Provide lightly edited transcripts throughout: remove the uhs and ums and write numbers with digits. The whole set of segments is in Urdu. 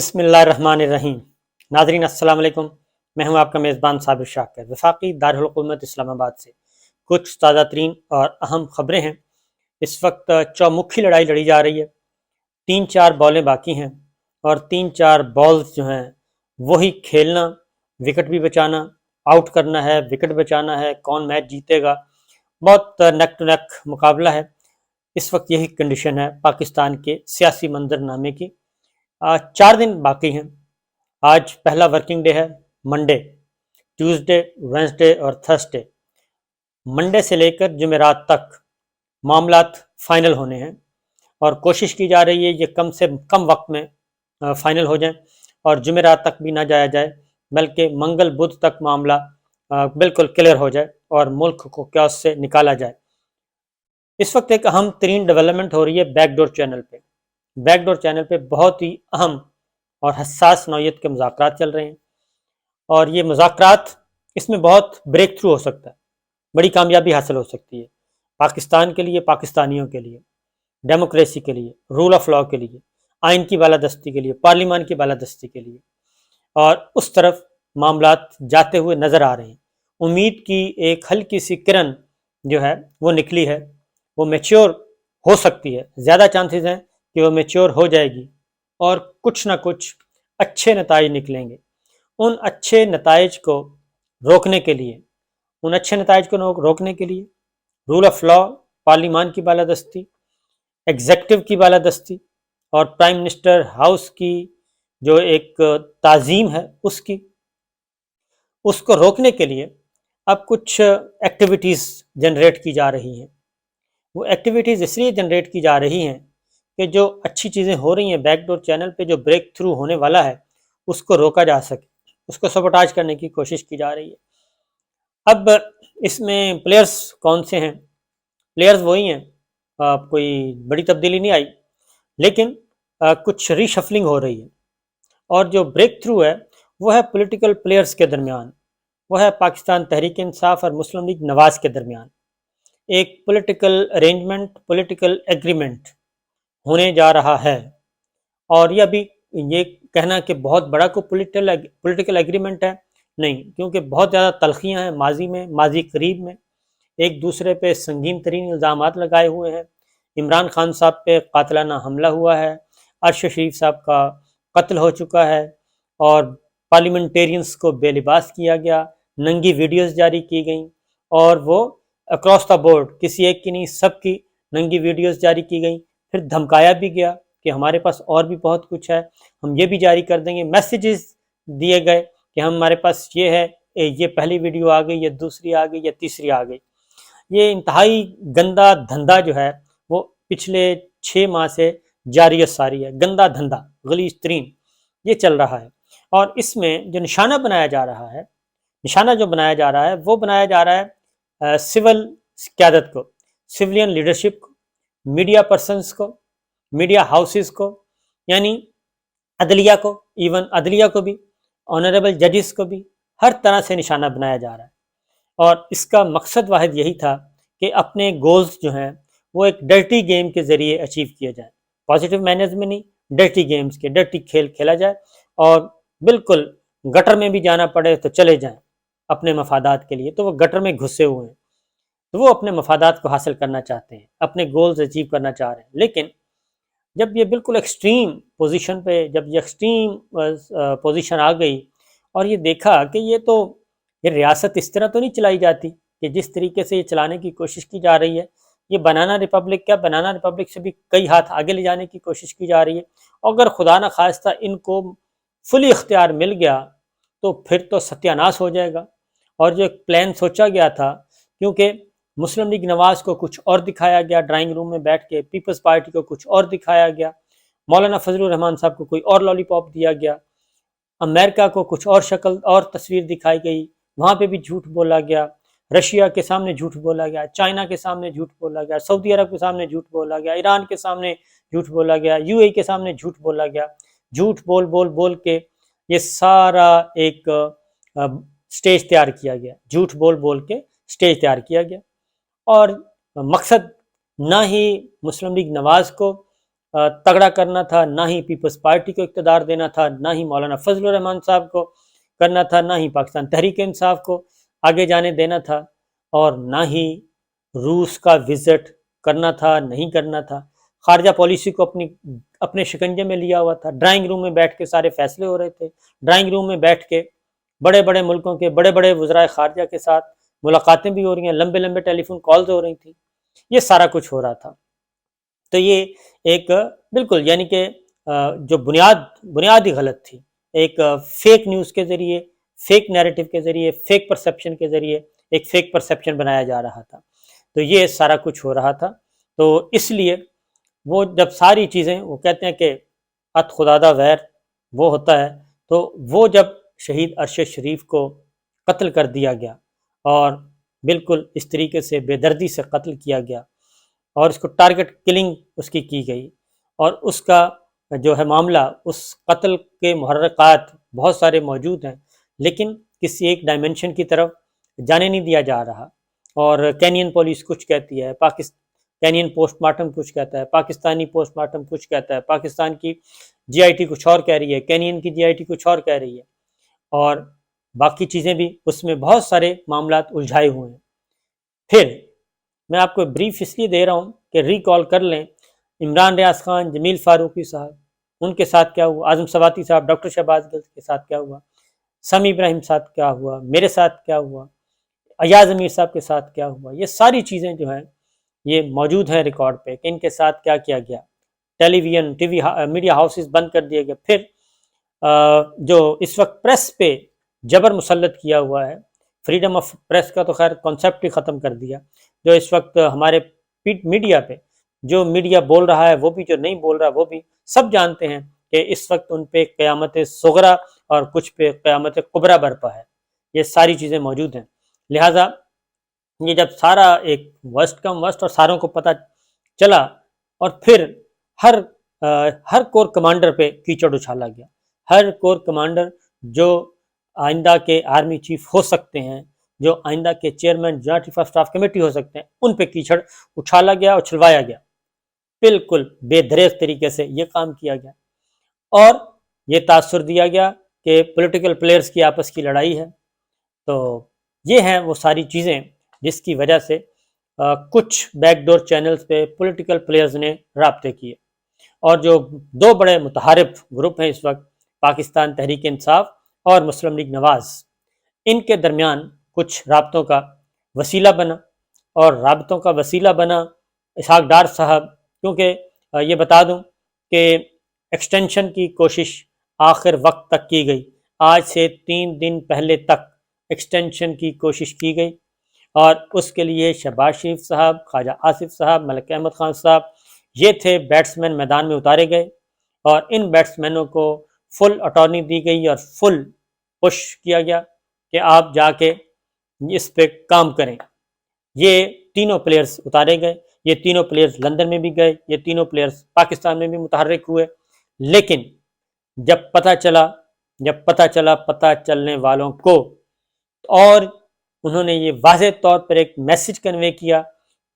بسم اللہ الرحمن الرحیم۔ ناظرین السلام علیکم، میں ہوں آپ کا میزبان صابر شاکر، وفاقی دارالحکومت اسلام آباد سے کچھ تازہ ترین اور اہم خبریں ہیں۔ اس وقت چومکھی لڑائی لڑی جا رہی ہے، 3-4 بالیں باقی ہیں اور 3-4 بالز جو ہیں وہی کھیلنا، وکٹ بھی بچانا، آؤٹ کرنا ہے، وکٹ بچانا ہے، کون میچ جیتے گا، بہت نیک ٹو نیک مقابلہ ہے۔ اس وقت یہی کنڈیشن ہے پاکستان کے سیاسی منظرنامے کی۔ 4 دن باقی ہیں۔ آج پہلا ورکنگ ڈے ہے، منڈے، ٹیوزڈے، وینسڈے اور تھرسڈے۔ منڈے سے لے کر جمعرات تک معاملات فائنل ہونے ہیں اور کوشش کی جا رہی ہے یہ کم سے کم وقت میں فائنل ہو جائیں اور جمعرات تک بھی نہ جایا جائے، بلکہ منگل بدھ تک معاملہ بالکل کلیئر ہو جائے اور ملک کو کیوس سے نکالا جائے۔ اس وقت ایک اہم ترین ڈیولپمنٹ ہو رہی ہے بیک ڈور چینل پہ۔ بیک ڈور چینل پہ بہت ہی اہم اور حساس نوعیت کے مذاکرات چل رہے ہیں اور یہ مذاکرات، اس میں بہت بریک تھرو ہو سکتا ہے، بڑی کامیابی حاصل ہو سکتی ہے پاکستان کے لیے، پاکستانیوں کے لیے، ڈیموکریسی کے لیے، رول آف لاء کے لیے، آئین کی بالادستی کے لیے، پارلیمان کی بالادستی کے لیے، اور اس طرف معاملات جاتے ہوئے نظر آ رہے ہیں۔ امید کی ایک ہلکی سی کرن جو ہے وہ نکلی ہے، وہ میچور ہو سکتی ہے، زیادہ چانسز ہیں کہ وہ میچور ہو جائے گی اور کچھ نہ کچھ اچھے نتائج نکلیں گے۔ ان اچھے نتائج کو روکنے کے لیے رول آف لاء، پارلیمان کی بالادستی، ایگزیکٹو کی بالادستی اور پرائم منسٹر ہاؤس کی جو ایک تعظیم ہے اس کو روکنے کے لیے اب کچھ ایکٹیویٹیز جنریٹ کی جا رہی ہیں۔ وہ ایکٹیویٹیز اس لیے جنریٹ کی جا رہی ہیں کہ جو اچھی چیزیں ہو رہی ہیں بیک ڈور چینل پہ، جو بریک تھرو ہونے والا ہے اس کو روکا جا سکے، اس کو سبوٹاج کرنے کی کوشش کی جا رہی ہے۔ اب اس میں پلیئرز کون سے ہیں؟ پلیئرز وہی ہیں، کوئی بڑی تبدیلی نہیں آئی، لیکن کچھ ری شفلنگ ہو رہی ہے اور جو بریک تھرو ہے وہ ہے پولیٹیکل پلیئرز کے درمیان، وہ ہے پاکستان تحریک انصاف اور مسلم لیگ نواز کے درمیان۔ ایک پولیٹیکل ارینجمنٹ، پولیٹیکل ایگریمنٹ ہونے جا رہا ہے، اور یہ ابھی یہ کہنا کہ بہت بڑا کوئی پولیٹیکل ایگریمنٹ ہے نہیں، کیونکہ بہت زیادہ تلخیاں ہیں ماضی قریب میں، ایک دوسرے پہ سنگین ترین الزامات لگائے ہوئے ہیں۔ عمران خان صاحب پہ قاتلانہ حملہ ہوا ہے، ارشد شریف صاحب کا قتل ہو چکا ہے اور پارلیمنٹیرینز کو بے لباس کیا گیا، ننگی ویڈیوز جاری کی گئیں اور وہ اکراس دا بورڈ، کسی ایک کی نہیں، سب کی ننگی ویڈیوز جاری کی گئیں۔ پھر دھمکایا بھی گیا کہ ہمارے پاس اور بھی بہت کچھ ہے، ہم یہ بھی جاری کر دیں گے۔ میسیجز دیے گئے کہ ہمارے پاس یہ ہے، یہ پہلی ویڈیو آ گئی، یہ دوسری آ گئی، یہ تیسری آ گئی۔ یہ انتہائی گندا دھندا جو ہے وہ پچھلے 6 ماہ سے جاری و ساری ہے، گندا دھندا، غلیظ ترین یہ چل رہا ہے۔ اور اس میں جو نشانہ بنایا جا رہا ہے وہ بنایا جا رہا ہے سول قیادت کو، سولین لیڈرشپ کو، میڈیا پرسنز کو، میڈیا ہاؤسز کو، یعنی عدلیہ کو، ایون عدلیہ کو بھی، آنریبل ججز کو بھی، ہر طرح سے نشانہ بنایا جا رہا ہے۔ اور اس کا مقصد واحد یہی تھا کہ اپنے گولز جو ہیں وہ ایک ڈرٹی گیم کے ذریعے اچیو کیے جائیں، پازیٹیو مینرز میں نہیں، ڈرٹی گیمز کے، ڈرٹی کھیل کھیلا جائے اور بالکل گٹر میں بھی جانا پڑے تو چلے جائیں اپنے مفادات کے لیے۔ تو وہ گٹر میں گھسے ہوئے ہیں، تو وہ اپنے مفادات کو حاصل کرنا چاہتے ہیں، اپنے گولز اچیو کرنا چاہ رہے ہیں۔ لیکن جب یہ بالکل ایکسٹریم پوزیشن آ گئی اور یہ دیکھا کہ یہ ریاست اس طرح تو نہیں چلائی جاتی کہ جس طریقے سے یہ چلانے کی کوشش کی جا رہی ہے، یہ بنانا ریپبلک سے بھی کئی ہاتھ آگے لے جانے کی کوشش کی جا رہی ہے۔ اگر خدا نہ خواستہ ان کو فلی اختیار مل گیا تو پھر تو ستیہ ناش ہو جائے گا۔ اور جو ایک پلان سوچا گیا تھا، کیونکہ مسلم لیگ نواز کو کچھ اور دکھایا گیا ڈرائنگ روم میں بیٹھ کے، پیپلز پارٹی کو کچھ اور دکھایا گیا، مولانا فضل الرحمان صاحب کو کوئی اور لالی پاپ دیا گیا، امریکہ کو کچھ اور شکل اور تصویر دکھائی گئی، وہاں پہ بھی جھوٹ بولا گیا، رشیا کے سامنے جھوٹ بولا گیا، چائنا کے سامنے جھوٹ بولا گیا، سعودی عرب کے سامنے جھوٹ بولا گیا، ایران کے سامنے جھوٹ بولا گیا، یو اے کے سامنے جھوٹ بولا گیا۔ جھوٹ بول کے یہ سارا ایک سٹیج تیار کیا گیا، جھوٹ بول کے سٹیج تیار کیا گیا، اور مقصد نہ ہی مسلم لیگ نواز کو تگڑا کرنا تھا، نہ ہی پیپلز پارٹی کو اقتدار دینا تھا، نہ ہی مولانا فضل الرحمان صاحب کو کرنا تھا، نہ ہی پاکستان تحریک انصاف کو آگے جانے دینا تھا، اور نہ ہی روس کا وزٹ کرنا تھا، نہیں کرنا تھا۔ خارجہ پالیسی کو اپنے شکنجے میں لیا ہوا تھا۔ ڈرائنگ روم میں بیٹھ کے سارے فیصلے ہو رہے تھے، ڈرائنگ روم میں بیٹھ کے بڑے بڑے ملکوں کے بڑے بڑے وزرائے خارجہ کے ساتھ ملاقاتیں بھی ہو رہی ہیں، لمبے لمبے ٹیلی فون کالز ہو رہی تھیں، یہ سارا کچھ ہو رہا تھا۔ تو یہ ایک بالکل یعنی کہ جو بنیادی غلط تھی، ایک فیک نیوز کے ذریعے، فیک نیریٹو کے ذریعے، فیک پرسیپشن کے ذریعے ایک فیک پرسیپشن بنایا جا رہا تھا۔ تو یہ سارا کچھ ہو رہا تھا۔ تو اس لیے وہ جب ساری چیزیں، وہ کہتے ہیں کہ ات خدادہ غیر وہ ہوتا ہے، تو وہ جب شہید ارشد شریف کو قتل کر دیا گیا اور بالکل اس طریقے سے بے دردی سے قتل کیا گیا، اور اس کو ٹارگٹ کلنگ اس کی گئی، اور اس کا جو ہے معاملہ، اس قتل کے محرکات بہت سارے موجود ہیں، لیکن کسی ایک ڈائمنشن کی طرف جانے نہیں دیا جا رہا۔ اور کینین پولیس کچھ کہتی ہے، کینین پوسٹ مارٹم کچھ کہتا ہے، پاکستانی پوسٹ مارٹم کچھ کہتا ہے، پاکستان کی جی آئی ٹی کچھ اور کہہ رہی ہے، کینین کی جی آئی ٹی کچھ اور کہہ رہی ہے، اور باقی چیزیں بھی اس میں بہت سارے معاملات الجھائے ہوئے ہیں۔ پھر میں آپ کو بریف اس لیے دے رہا ہوں کہ ریکال کر لیں، عمران ریاض خان، جمیل فاروقی صاحب، ان کے ساتھ کیا ہوا، اعظم سواتی صاحب، ڈاکٹر شہباز گل کے ساتھ کیا ہوا، سمی ابراہیم ساتھ کیا ہوا، میرے ساتھ کیا ہوا، ایاز امیر صاحب کے ساتھ کیا ہوا، یہ ساری چیزیں جو ہیں یہ موجود ہیں ریکارڈ پہ کہ ان کے ساتھ کیا کیا گیا۔ ٹیلی ویژن، میڈیا ہاؤسز بند کر دیے گئے۔ پھر جو اس وقت پریس پہ جبر مسلط کیا ہوا ہے، فریڈم آف پریس کا تو خیر کانسیپٹ ہی ختم کر دیا، جو اس وقت ہمارے میڈیا پہ جو میڈیا بول رہا ہے، وہ بھی جو نہیں بول رہا وہ بھی سب جانتے ہیں کہ اس وقت ان پہ قیامت صغرا اور کچھ پہ قیامت کبریٰ برپا ہے۔ یہ ساری چیزیں موجود ہیں، لہٰذا یہ جب سارا ایک ورسٹ کم ورسٹ اور ساروں کو پتہ چلا، اور پھر ہر کور کمانڈر پہ کیچڑ اچھالا گیا۔ ہر کور کمانڈر جو آئندہ کے آرمی چیف ہو سکتے ہیں، جو آئندہ کے chairman joint chief of staff committee ہو سکتے ہیں، ان پہ کیچڑ اچھالا گیا، اچھلوایا گیا، بالکل بے دریغ طریقے سے یہ کام کیا گیا، اور یہ تاثر دیا گیا کہ پولیٹیکل پلیئرز کی آپس کی لڑائی ہے۔ تو یہ ہیں وہ ساری چیزیں جس کی وجہ سے کچھ بیک ڈور چینلز پہ پولیٹیکل پلیئرز نے رابطے کیے، اور جو دو بڑے متحارب گروپ ہیں اس وقت، پاکستان تحریک انصاف اور مسلم لیگ نواز، ان کے درمیان کچھ رابطوں کا وسیلہ بنا، اور رابطوں کا وسیلہ بنا اسحاق ڈار صاحب، کیونکہ یہ بتا دوں کہ ایکسٹینشن کی کوشش آخر وقت تک کی گئی، آج سے 3 دن پہلے تک ایکسٹینشن کی کوشش کی گئی، اور اس کے لیے شہباز شریف صاحب، خواجہ آصف صاحب، ملک احمد خان صاحب، یہ تھے بیٹسمین میدان میں اتارے گئے، اور ان بیٹسمینوں کو فل اٹارنی دی گئی اور فل پش کیا گیا کہ آپ جا کے اس پہ کام کریں۔ یہ تینوں پلیئرز اتارے گئے، یہ تینوں پلیئرز لندن میں بھی گئے، یہ تینوں پلیئرز پاکستان میں بھی متحرک ہوئے، لیکن جب پتہ چلا پتہ چلنے والوں کو، اور انہوں نے یہ واضح طور پر ایک میسج کنوے کیا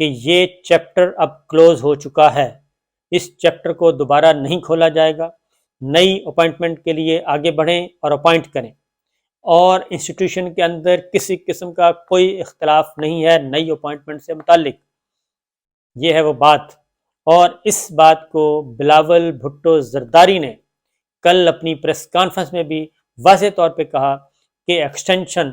کہ یہ چیپٹر اب کلوز ہو چکا ہے، اس چیپٹر کو دوبارہ نہیں کھولا جائے گا، نئی اپوائنٹمنٹ کے لیے آگے بڑھیں اور اپوائنٹ کریں، اور انسٹیٹیوشن کے اندر کسی قسم کا کوئی اختلاف نہیں ہے نئی اپوائنٹمنٹ سے متعلق۔ یہ ہے وہ بات، اور اس بات کو بلاول بھٹو زرداری نے کل اپنی پریس کانفرنس میں بھی واضح طور پہ کہا کہ ایکسٹینشن،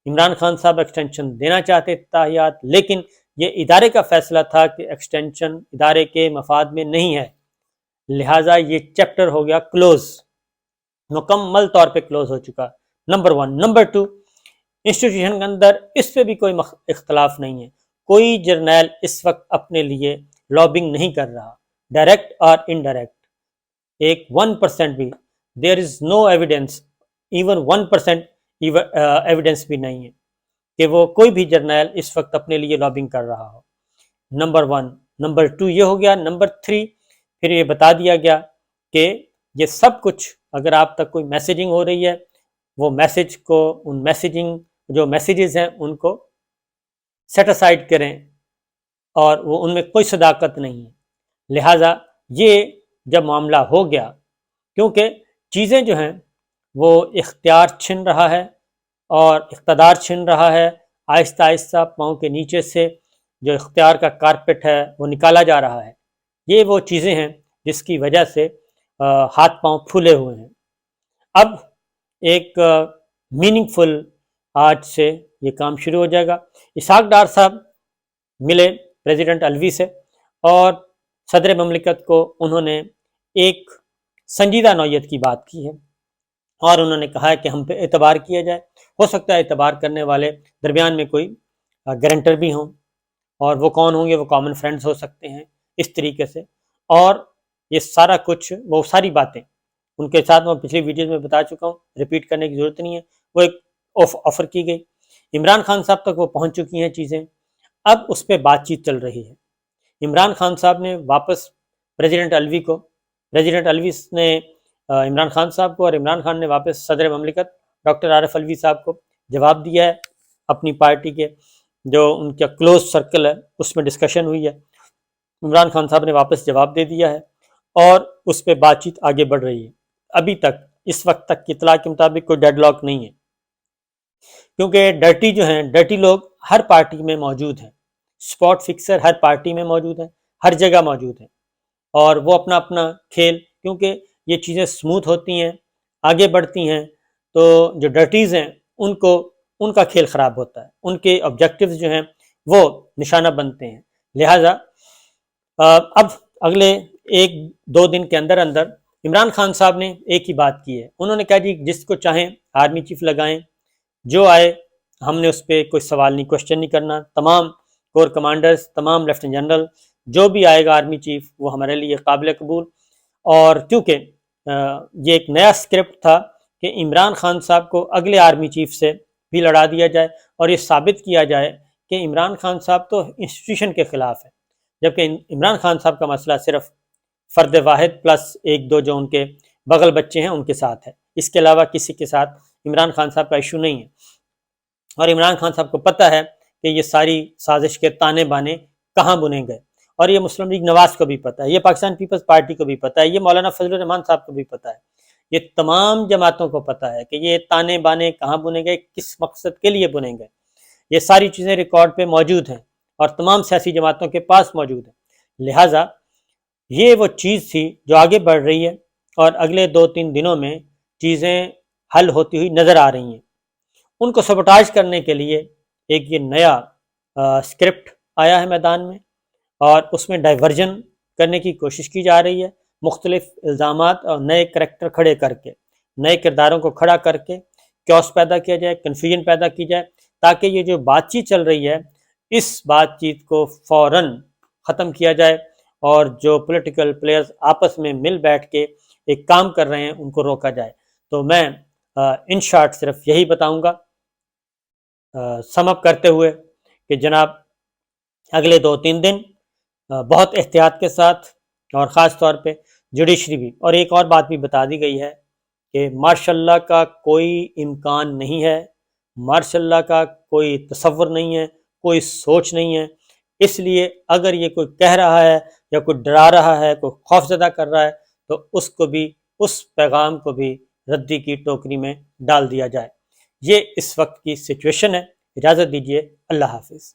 عمران خان صاحب ایکسٹینشن دینا چاہتے تاحیات، لیکن یہ ادارے کا فیصلہ تھا کہ ایکسٹینشن ادارے کے مفاد میں نہیں ہے، لہٰذا یہ چیپٹر ہو گیا کلوز، مکمل طور پہ کلوز ہو چکا، نمبر 1۔ نمبر 2، انسٹیٹیوشن کے اندر اس پہ بھی کوئی اختلاف نہیں ہے، کوئی جرنیل اس وقت اپنے لیے لابنگ نہیں کر رہا، ڈائریکٹ اور انڈائریکٹ، ایک 1% بھی، دیر از نو ایویڈنس، ایون 1% ایویڈنس بھی نہیں ہے کہ وہ کوئی بھی جرنیل اس وقت اپنے لیے لابنگ کر رہا ہو، نمبر 1۔ نمبر 2 یہ ہو گیا۔ نمبر 3، پھر یہ بتا دیا گیا کہ یہ سب کچھ اگر آپ تک کوئی میسیجنگ ہو رہی ہے، وہ میسیج کو، ان میسیجنگ جو میسیجز ہیں ان کو سیٹ اسائڈ کریں، اور وہ ان میں کوئی صداقت نہیں ہے، لہٰذا یہ جب معاملہ ہو گیا، کیونکہ چیزیں جو ہیں وہ اختیار چھن رہا ہے اور اقتدار چھن رہا ہے، آہستہ آہستہ پاؤں کے نیچے سے جو اختیار کا کارپٹ ہے وہ نکالا جا رہا ہے۔ یہ وہ چیزیں ہیں جس کی وجہ سے ہاتھ پاؤں پھولے ہوئے ہیں۔ اب ایک میننگ فل آج سے یہ کام شروع ہو جائے گا۔ اسحاق ڈار صاحب ملے پریزیڈنٹ الوی سے اور صدر مملکت کو انہوں نے ایک سنجیدہ نوعیت کی بات کی ہے اور انہوں نے کہا ہے کہ ہم پہ اعتبار کیا جائے۔ ہو سکتا ہے اعتبار کرنے والے درمیان میں کوئی گارنٹر بھی ہوں، اور وہ کون ہوں گے؟ وہ کامن فرینڈز ہو سکتے ہیں اس طریقے سے۔ اور یہ سارا کچھ، وہ ساری باتیں ان کے ساتھ میں پچھلی ویڈیوز میں بتا چکا ہوں، ریپیٹ کرنے کی ضرورت نہیں ہے۔ وہ ایک آفر کی گئی، عمران خان صاحب تک وہ پہنچ چکی ہیں چیزیں، اب اس پہ بات چیت چل رہی ہے۔ عمران خان صاحب نے واپس پریزیڈنٹ الوی نے عمران خان صاحب کو، اور عمران خان نے واپس صدر مملکت ڈاکٹر عارف الوی صاحب کو جواب دیا ہے۔ اپنی پارٹی کے جو ان کا کلوز سرکل ہے اس میں ڈسکشن ہوئی ہے، عمران خان صاحب نے واپس جواب دے دیا ہے اور اس پہ بات چیت آگے بڑھ رہی ہے۔ ابھی تک اس وقت تک کی اطلاع کے مطابق کوئی ڈیڈ لاک نہیں ہے، کیونکہ ڈرٹی لوگ ہر پارٹی میں موجود ہیں، اسپاٹ فکسر ہر پارٹی میں موجود ہیں، ہر جگہ موجود ہیں، اور وہ اپنا اپنا کھیل، کیونکہ یہ چیزیں سموتھ ہوتی ہیں، آگے بڑھتی ہیں، تو جو ڈرٹیز ہیں ان کا کھیل خراب ہوتا ہے، ان کے آبجیکٹیوز جو ہیں وہ نشانہ بنتے ہیں۔ لہٰذا اب اگلے 1-2 دن کے اندر عمران خان صاحب نے ایک ہی بات کی ہے، انہوں نے کہا جی جس کو چاہیں آرمی چیف لگائیں، جو آئے ہم نے اس پہ کوئی سوال نہیں، کوشچن نہیں کرنا، تمام کور کمانڈرز، تمام لیفٹنٹ جنرل، جو بھی آئے گا آرمی چیف وہ ہمارے لیے قابل قبول۔ اور کیونکہ یہ ایک نیا اسکرپٹ تھا کہ عمران خان صاحب کو اگلے آرمی چیف سے بھی لڑا دیا جائے اور یہ ثابت کیا جائے کہ عمران خان صاحب تو انسٹیٹیوشن کے خلاف ہے، جبکہ عمران خان صاحب کا مسئلہ صرف فرد واحد پلس 1-2 جو ان کے بغل بچے ہیں ان کے ساتھ ہے، اس کے علاوہ کسی کے ساتھ عمران خان صاحب کا ایشو نہیں ہے۔ اور عمران خان صاحب کو پتہ ہے کہ یہ ساری سازش کے تانے بانے کہاں بنے گئے، اور یہ مسلم لیگ نواز کو بھی پتہ ہے، یہ پاکستان پیپلز پارٹی کو بھی پتہ ہے، یہ مولانا فضل الرحمان صاحب کو بھی پتہ ہے، یہ تمام جماعتوں کو پتہ ہے کہ یہ تانے بانے کہاں بنے گئے، کس مقصد کے لیے بنے گئے۔ یہ ساری چیزیں ریکارڈ پہ موجود ہیں اور تمام سیاسی جماعتوں کے پاس موجود ہیں۔ لہٰذا یہ وہ چیز تھی جو آگے بڑھ رہی ہے اور اگلے 2-3 دنوں میں چیزیں حل ہوتی ہوئی نظر آ رہی ہیں۔ ان کو سبوٹاج کرنے کے لیے ایک یہ نیا اسکرپٹ آیا ہے میدان میں، اور اس میں ڈائیورژن کرنے کی کوشش کی جا رہی ہے، مختلف الزامات اور نئے کریکٹر کھڑے کر کے، نئے کرداروں کو کھڑا کر کے کیوس پیدا کیا جائے، کنفیوژن پیدا کی جائے، تاکہ یہ جو بات چیت چل رہی ہے اس بات چیت کو فوراً ختم کیا جائے، اور جو پولیٹیکل پلیئرز آپس میں مل بیٹھ کے ایک کام کر رہے ہیں ان کو روکا جائے۔ تو میں ان شارٹ صرف یہی بتاؤں گا سم اپ کرتے ہوئے کہ جناب اگلے 2-3 دن بہت احتیاط کے ساتھ، اور خاص طور پہ جوڈیشری بھی، اور ایک اور بات بھی بتا دی گئی ہے کہ مارشل لا کا کوئی امکان نہیں ہے، مارشل لا کا کوئی تصور نہیں ہے، کوئی سوچ نہیں ہے، اس لیے اگر یہ کوئی کہہ رہا ہے یا کوئی ڈرا رہا ہے، کوئی خوف زدہ کر رہا ہے، تو اس کو بھی، اس پیغام کو بھی ردی کی ٹوکری میں ڈال دیا جائے۔ یہ اس وقت کی سچویشن ہے۔ اجازت دیجیے، اللہ حافظ۔